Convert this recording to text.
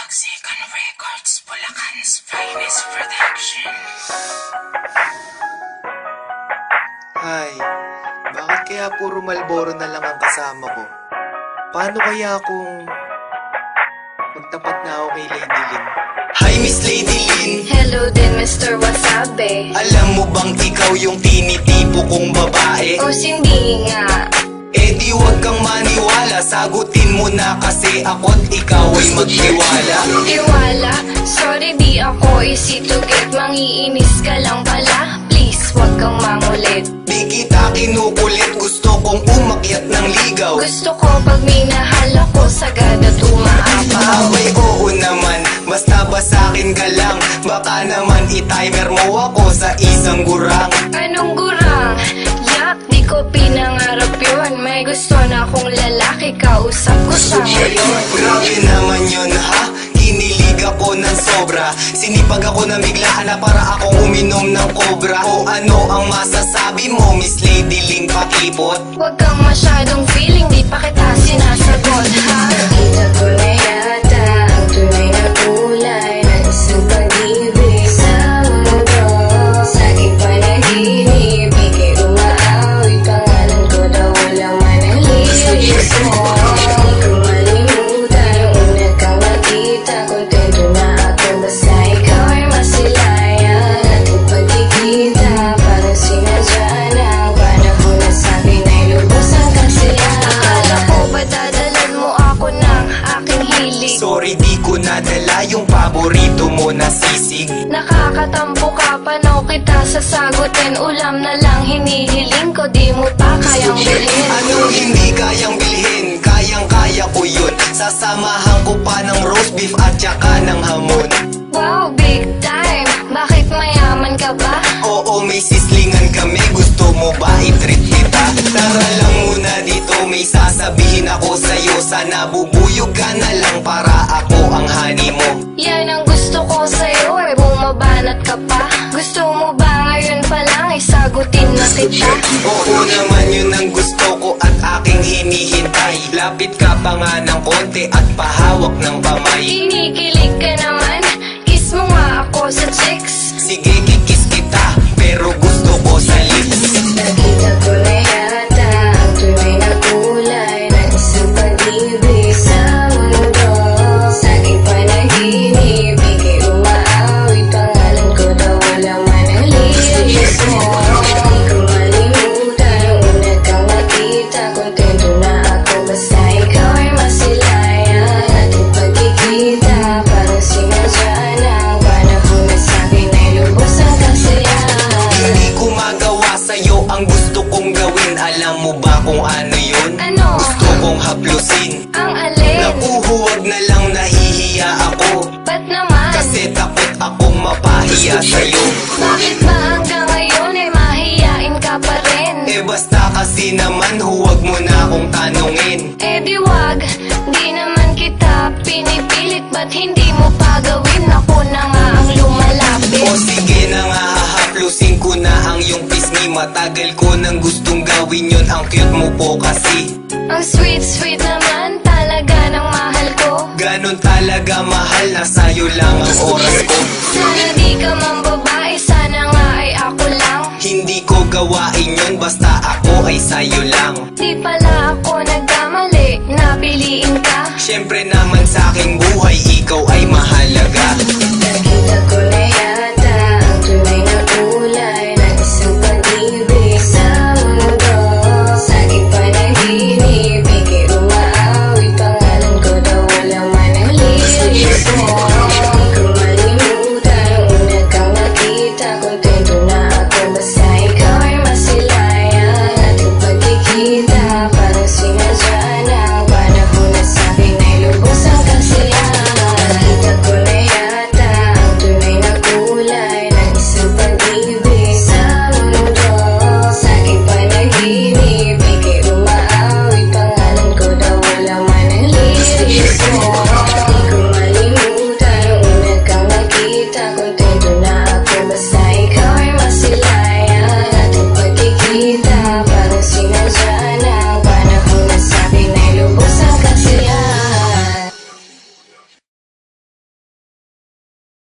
Second Records, Bulacan's finest production. Hi, bakit kaya puro Marlboro na lang ang kasama ko? Paano kaya kung magtapat na ako kay Lady Lynn? Hi Miss Lady Lynn. Hello din Mr. Wasabi. Alam mo bang ikaw yung tinitipo kong babae? O hindi nga. Eh di wag kang maniwala, sagutin mo na kasi ako't ikaw ay magtiwala. Tiwala? Sorry di ako easy to get. Mangiinis ka lang pala. Please wag kang mangulit. Di kita kinukulit, gusto kong umakyat ng ligaw. Gusto ko pag minahal ako sagad at umaapaw. Abay oo naman, basta ba sa'kin ka lang? Baka naman i-timer mo ako sa isang gurang. Anong gurang? Yak, di ko pinangarap yun. May gusto na akong lalaki, kausap ko siya ngayon. Grabe naman yun ha, kinilig ako ng sobra. Sinipag ako ng biglaan na para akong uminom ng cobra. O ano ang masasabi mo Miss Lady Lynn Pakipot? Huwag kang masyadong feeling, di pa kita sinasagot ha. Nakita ko na yata ang tunay na kulay ng isang pag-ibig sa mundo. Sa aking panaginip, ika'y umaawi. Pangalan ko daw walang manalilis mo. Di ko malimutan ang una kang nakita. Kontento na ako basta ikaw ay masilayan. Ating pagkikita parang sinadya na ang panahon na sa'kin ay lubos ang kasiyahan. Akala ko ba dadalan mo ako ng aking hilig? Sorry di ko nadala yung paborito mo na sisig. Nakakatampo ka, panaw kita sasagutin. Ulam na lang hinihiling ko, di mo pa kayang bilhin. Anong hindi kayang bilhin? Kayang-kaya ko yun. Sasamahan ko pa ng roast beef at saka ng hamon. Wow, big time! Bakit mayaman ka ba? Oo, may sislingan kami. Gusto mo ba i-treat kita? Tara lang muna dito, may sasabihin ako sa'yo. Sana bubuyog ka na lang para ako ang honey mo. Yan ang gusto ko sa'yo, eh bumabanat ka pa. Gusto mo ba ngayon pa lang, isagutin na kita? Oo naman yun ang gusto ko at aking hinihintay. Lapit ka pa nga ng konti at pahawak ng kamay. Kinikilig ka naman, kiss mo nga ako sa chicks. Sige, kikis kita, pero gusto ko sa lips. Nakita ko na yata ang tunay na kulay ng isang pag-ibig sa mundo. Sa aking panaginip, ika'y umaawi. Pangalan ko daw walang manalilis mo. Di ko malimutan ang una kang nakita. Kontento na ako basta ikaw ay masilayan. Ating pagkikita parang sinadya na ang panahon na sa'kin ay lubos ang kasiyahan. Hindi ko magawa sa'yo ang gusto kong gawin. Alam mo ba kung ano yun? Ano? Gusto kong haplusin. Ang alin? Nakuhuwag na lang, nahihiya ako. Ba't naman? Kasi takot akong mapahiya sa'yo. Bakit ba hanggang ngayon ay mahiyain ka pa rin? Eh basta kasi naman, huwag mo na akong tanungin. Eh di wag, di naman kita pinipilit. Ba't hindi mo pa gawin? Ako na nga ang lumalapit. O sige na nga, hahaplusin ko na ang iyong pisngi. Matagal ko nang gustong gawin yun, ang cute mo po kasi. Ang sweet naman talaga ng mahal ko. Ganon talaga mahal, na sa'yo lang ang oras ko. Sana di ka man babae, sana nga ay ako lang. Hindi ko gawain yun, basta ako ay sa'yo lang. Di pala ako nagkamali, napiliin ka. Siyempre naman sa'king buhay